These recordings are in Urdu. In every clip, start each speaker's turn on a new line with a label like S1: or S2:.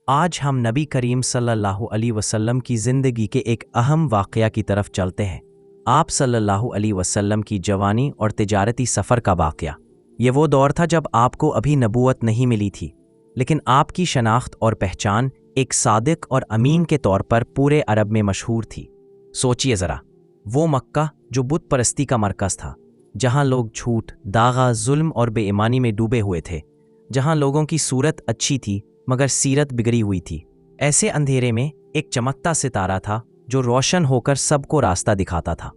S1: آج ہم نبی کریم صلی اللہ علیہ وسلم کی زندگی کے ایک اہم واقعہ کی طرف چلتے ہیں۔ آپ صلی اللہ علیہ وسلم کی جوانی اور تجارتی سفر کا واقعہ۔ یہ وہ دور تھا جب آپ کو ابھی نبوت نہیں ملی تھی، لیکن آپ کی شناخت اور پہچان ایک صادق اور امین کے طور پر پورے عرب میں مشہور تھی۔ سوچئے ذرا، وہ مکہ جو بت پرستی کا مرکز تھا، جہاں لوگ جھوٹ، داغا، ظلم اور بے ایمانی میں ڈوبے ہوئے تھے، جہاں لوگوں کی صورت اچھی تھی مگر سیرت بگڑی ہوئی تھی۔ ایسے اندھیرے میں ایک چمکتا ستارہ تھا جو روشن ہو کر سب کو راستہ دکھاتا تھا۔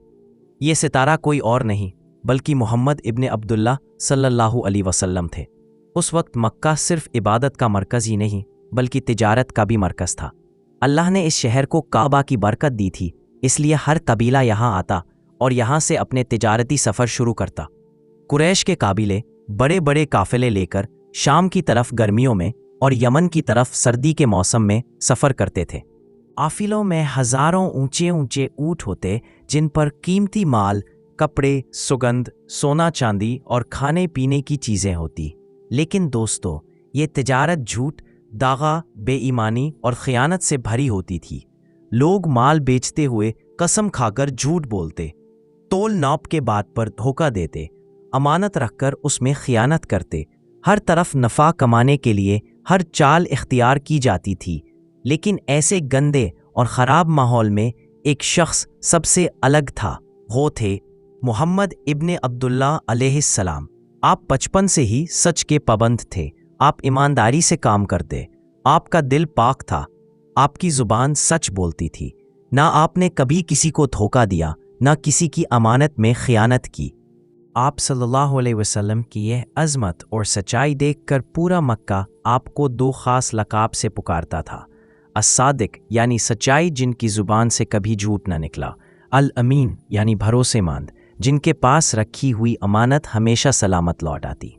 S1: یہ ستارہ کوئی اور نہیں بلکہ محمد ابن عبداللہ صلی اللہ علیہ وسلم تھے۔ اس وقت مکہ صرف عبادت کا مرکز ہی نہیں بلکہ تجارت کا بھی مرکز تھا۔ اللہ نے اس شہر کو کعبہ کی برکت دی تھی، اس لیے ہر قبیلہ یہاں آتا اور یہاں سے اپنے تجارتی سفر شروع کرتا۔ قریش کے قبیلے بڑے بڑے قافلے لے کر شام کی طرف گرمیوں میں اور یمن کی طرف سردی کے موسم میں سفر کرتے تھے۔ قافلوں میں ہزاروں اونچے اونچے اونٹ ہوتے جن پر قیمتی مال، کپڑے، سگندھ، سونا چاندی اور کھانے پینے کی چیزیں ہوتی۔ لیکن دوستو، یہ تجارت جھوٹ، داغا، بے ایمانی اور خیانت سے بھری ہوتی تھی۔ لوگ مال بیچتے ہوئے قسم کھا کر جھوٹ بولتے، تول ناپ کے بات پر دھوکہ دیتے، امانت رکھ کر اس میں خیانت کرتے۔ ہر طرف نفع کمانے کے لیے ہر چال اختیار کی جاتی تھی۔ لیکن ایسے گندے اور خراب ماحول میں ایک شخص سب سے الگ تھا، وہ تھے محمد ابن عبداللہ علیہ السلام۔ آپ بچپن سے ہی سچ کے پابند تھے، آپ ایمانداری سے کام کرتے، آپ کا دل پاک تھا، آپ کی زبان سچ بولتی تھی۔ نہ آپ نے کبھی کسی کو دھوکہ دیا، نہ کسی کی امانت میں خیانت کی۔ آپ صلی اللہ علیہ وسلم کی یہ عظمت اور سچائی دیکھ کر پورا مکہ آپ کو دو خاص لقاب سے پکارتا تھا: الصادق یعنی سچائی جن کی زبان سے کبھی جھوٹ نہ نکلا، الامین یعنی بھروسے مند جن کے پاس رکھی ہوئی امانت ہمیشہ سلامت لوٹ آتی۔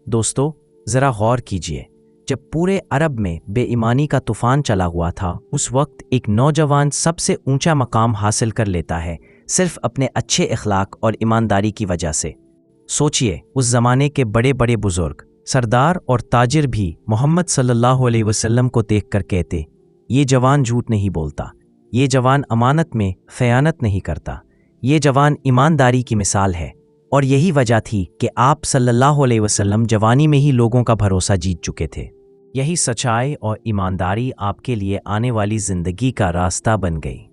S1: دوستو، ذرا غور کیجئے، جب پورے عرب میں بے ایمانی کا طوفان چلا ہوا تھا، اس وقت ایک نوجوان سب سے اونچا مقام حاصل کر لیتا ہے صرف اپنے اچھے اخلاق اور ایمانداری کی وجہ سے۔ سوچئے، اس زمانے کے بڑے بڑے بزرگ، سردار اور تاجر بھی محمد صلی اللہ علیہ وسلم کو دیکھ کر کہتے، یہ جوان جھوٹ نہیں بولتا، یہ جوان امانت میں خیانت نہیں کرتا، یہ جوان ایمانداری کی مثال ہے۔ اور یہی وجہ تھی کہ آپ صلی اللہ علیہ وسلم جوانی میں ہی لوگوں کا بھروسہ جیت چکے تھے۔ یہی سچائی اور ایمانداری آپ کے لیے آنے والی زندگی کا راستہ بن گئی۔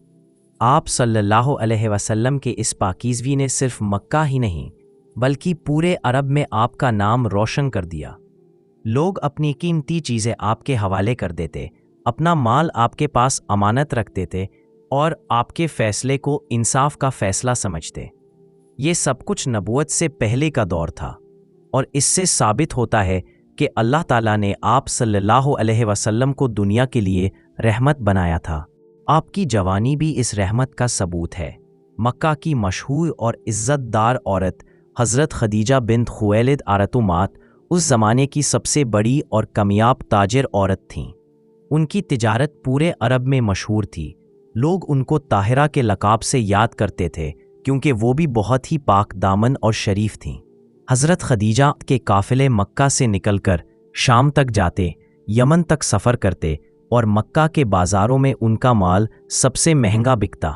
S1: آپ صلی اللہ علیہ وسلم کے اس پاکیزگی نے صرف مکہ ہی نہیں بلکہ پورے عرب میں آپ کا نام روشن کر دیا۔ لوگ اپنی قیمتی چیزیں آپ کے حوالے کر دیتے، اپنا مال آپ کے پاس امانت رکھ دیتے اور آپ کے فیصلے کو انصاف کا فیصلہ سمجھتے۔ یہ سب کچھ نبوت سے پہلے کا دور تھا، اور اس سے ثابت ہوتا ہے کہ اللہ تعالیٰ نے آپ صلی اللہ علیہ وسلم کو دنیا کے لیے رحمت بنایا تھا۔ آپ کی جوانی بھی اس رحمت کا ثبوت ہے۔ مکہ کی مشہور اور عزت دار عورت حضرت خدیجہ بنت خویلد آرتمات اس زمانے کی سب سے بڑی اور کامیاب تاجر عورت تھیں۔ ان کی تجارت پورے عرب میں مشہور تھی۔ لوگ ان کو طاہرہ کے لقب سے یاد کرتے تھے کیونکہ وہ بھی بہت ہی پاک دامن اور شریف تھیں۔ حضرت خدیجہ کے قافلے مکہ سے نکل کر شام تک جاتے، یمن تک سفر کرتے اور مکہ کے بازاروں میں ان کا مال سب سے مہنگا بکتا۔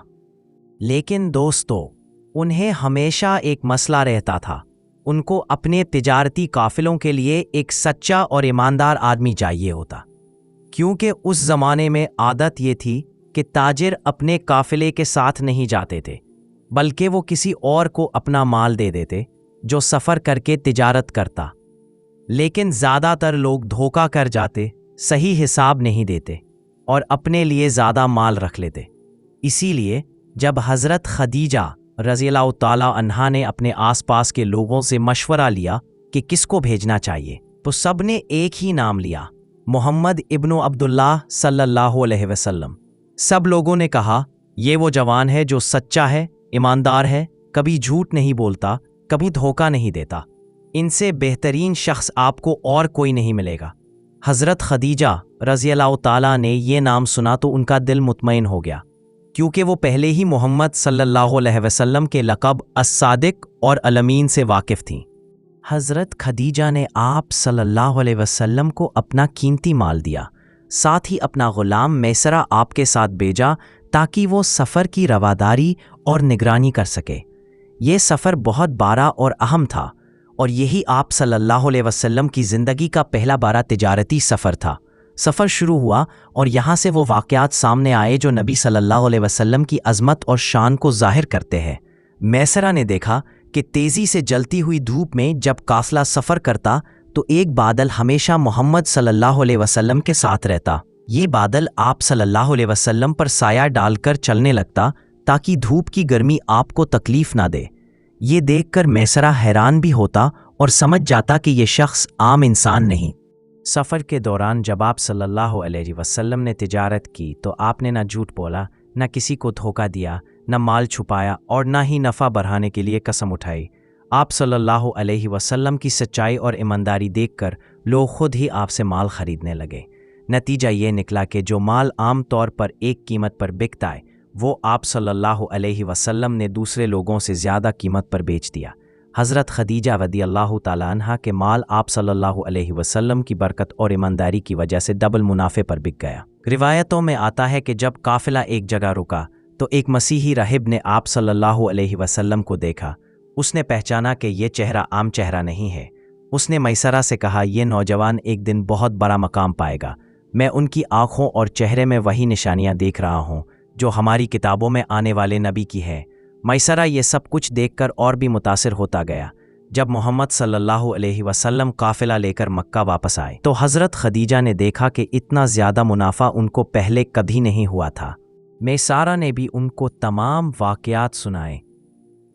S1: لیکن دوستو، انہیں ہمیشہ ایک مسئلہ رہتا تھا۔ ان کو اپنے تجارتی قافلوں کے لیے ایک سچا اور ایماندار آدمی چاہیے ہوتا، کیونکہ اس زمانے میں عادت یہ تھی کہ تاجر اپنے قافلے کے ساتھ نہیں جاتے تھے بلکہ وہ کسی اور کو اپنا مال دے دیتے جو سفر کر کے تجارت کرتا۔ لیکن زیادہ تر لوگ دھوکہ کر جاتے، صحیح حساب نہیں دیتے اور اپنے لیے زیادہ مال رکھ لیتے۔ اسی لیے جب حضرت خدیجہ رضی اللہ تعالیٰ عنہا نے اپنے آس پاس کے لوگوں سے مشورہ لیا کہ کس کو بھیجنا چاہیے، تو سب نے ایک ہی نام لیا: محمد ابن عبداللہ صلی اللہ علیہ وسلم۔ سب لوگوں نے کہا، یہ وہ جوان ہے جو سچا ہے، ایماندار ہے، کبھی جھوٹ نہیں بولتا، کبھی دھوکہ نہیں دیتا۔ ان سے بہترین شخص آپ کو اور کوئی نہیں ملے گا۔ حضرت خدیجہ رضی اللہ تعالیٰ نے یہ نام سنا تو ان کا دل مطمئن ہو گیا، کیونکہ وہ پہلے ہی محمد صلی اللہ علیہ وسلم کے لقب الصادق اور الامین سے واقف تھیں۔ حضرت خدیجہ نے آپ صلی اللہ علیہ وسلم کو اپنا قیمتی مال دیا، ساتھ ہی اپنا غلام میسرہ آپ کے ساتھ بھیجا تاکہ وہ سفر کی رواداری اور نگرانی کر سکے۔ یہ سفر بہت بڑا اور اہم تھا، اور یہی آپ صلی اللہ علیہ وسلم کی زندگی کا پہلا بڑا تجارتی سفر تھا۔ سفر شروع ہوا اور یہاں سے وہ واقعات سامنے آئے جو نبی صلی اللہ علیہ وسلم کی عظمت اور شان کو ظاہر کرتے ہیں۔ میسرہ نے دیکھا کہ تیزی سے جلتی ہوئی دھوپ میں جب قافلہ سفر کرتا تو ایک بادل ہمیشہ محمد صلی اللہ علیہ وسلم کے ساتھ رہتا۔ یہ بادل آپ صلی اللہ علیہ وسلم پر سایہ ڈال کر چلنے لگتا تاکہ دھوپ کی گرمی آپ کو تکلیف نہ دے۔ یہ دیکھ کر میسرہ حیران بھی ہوتا اور سمجھ جاتا کہ یہ شخص عام انسان نہیں۔ سفر کے دوران جب آپ صلی اللہ علیہ وسلم نے تجارت کی تو آپ نے نہ جھوٹ بولا، نہ کسی کو دھوکہ دیا، نہ مال چھپایا اور نہ ہی نفع بڑھانے کے لیے قسم اٹھائی۔ آپ صلی اللہ علیہ وسلم کی سچائی اور ایمانداری دیکھ کر لوگ خود ہی آپ سے مال خریدنے لگے۔ نتیجہ یہ نکلا کہ جو مال عام طور پر ایک قیمت پر بکتا ہے وہ آپ صلی اللہ علیہ وسلم نے دوسرے لوگوں سے زیادہ قیمت پر بیچ دیا۔ حضرت خدیجہ رضی اللہ تعالیٰ عنہ کے مال آپ صلی اللہ علیہ وسلم کی برکت اور ایمانداری کی وجہ سے ڈبل منافع پر بک گیا۔ روایتوں میں آتا ہے کہ جب قافلہ ایک جگہ رکا تو ایک مسیحی راہب نے آپ صلی اللہ علیہ وسلم کو دیکھا۔ اس نے پہچانا کہ یہ چہرہ عام چہرہ نہیں ہے۔ اس نے میسرہ سے کہا، یہ نوجوان ایک دن بہت بڑا مقام پائے گا۔ میں ان کی آنکھوں اور چہرے میں وہی نشانیاں دیکھ رہا ہوں جو ہماری کتابوں میں آنے والے نبی کی ہے۔ میسرہ یہ سب کچھ دیکھ کر اور بھی متاثر ہوتا گیا۔ جب محمد صلی اللہ علیہ وسلم قافلہ لے کر مکہ واپس آئے تو حضرت خدیجہ نے دیکھا کہ اتنا زیادہ منافع ان کو پہلے کبھی نہیں ہوا تھا۔ میسرہ نے بھی ان کو تمام واقعات سنائے،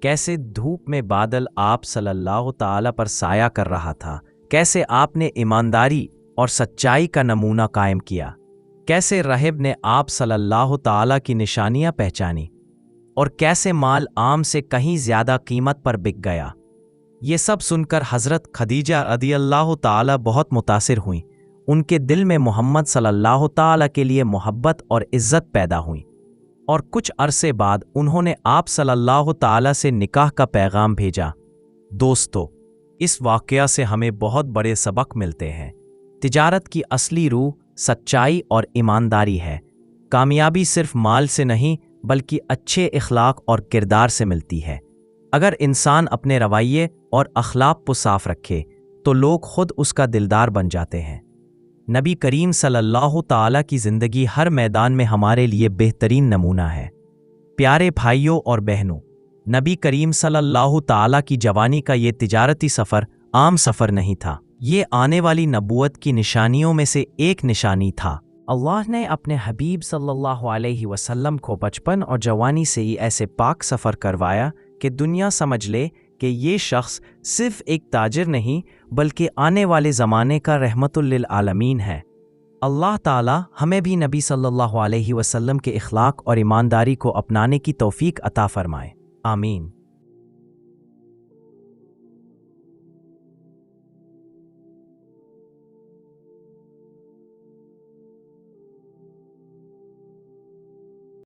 S1: کیسے دھوپ میں بادل آپ صلی اللہ تعالی پر سایہ کر رہا تھا، کیسے آپ نے ایمانداری اور سچائی کا نمونہ قائم کیا، کیسے راہب نے آپ صلی اللہ تعالی کی نشانیاں پہچانی، اور کیسے مال عام سے کہیں زیادہ قیمت پر بک گیا۔ یہ سب سن کر حضرت خدیجہ رضی اللہ تعالی بہت متاثر ہوئیں۔ ان کے دل میں محمد صلی اللہ تعالی کے لیے محبت اور عزت پیدا ہوئی، اور کچھ عرصے بعد انہوں نے آپ صلی اللہ تعالی سے نکاح کا پیغام بھیجا۔ دوستو، اس واقعہ سے ہمیں بہت بڑے سبق ملتے ہیں۔ تجارت کی اصلی روح سچائی اور ایمانداری ہے۔ کامیابی صرف مال سے نہیں بلکہ اچھے اخلاق اور کردار سے ملتی ہے۔ اگر انسان اپنے رویے اور اخلاق کو صاف رکھے تو لوگ خود اس کا دلدار بن جاتے ہیں۔ نبی کریم صلی اللہ تعالیٰ کی زندگی ہر میدان میں ہمارے لیے بہترین نمونہ ہے۔ پیارے بھائیوں اور بہنوں، نبی کریم صلی اللہ تعالیٰ کی جوانی کا یہ تجارتی سفر عام سفر نہیں تھا، یہ آنے والی نبوت کی نشانیوں میں سے ایک نشانی تھا۔ اللہ نے اپنے حبیب صلی اللہ علیہ وسلم کو بچپن اور جوانی سے ہی ایسے پاک سفر کروایا کہ دنیا سمجھ لے کہ یہ شخص صرف ایک تاجر نہیں بلکہ آنے والے زمانے کا رحمت للعالمین ہے۔ اللہ تعالی ہمیں بھی نبی صلی اللہ علیہ وسلم کے اخلاق اور ایمانداری کو اپنانے کی توفیق عطا فرمائے، آمین۔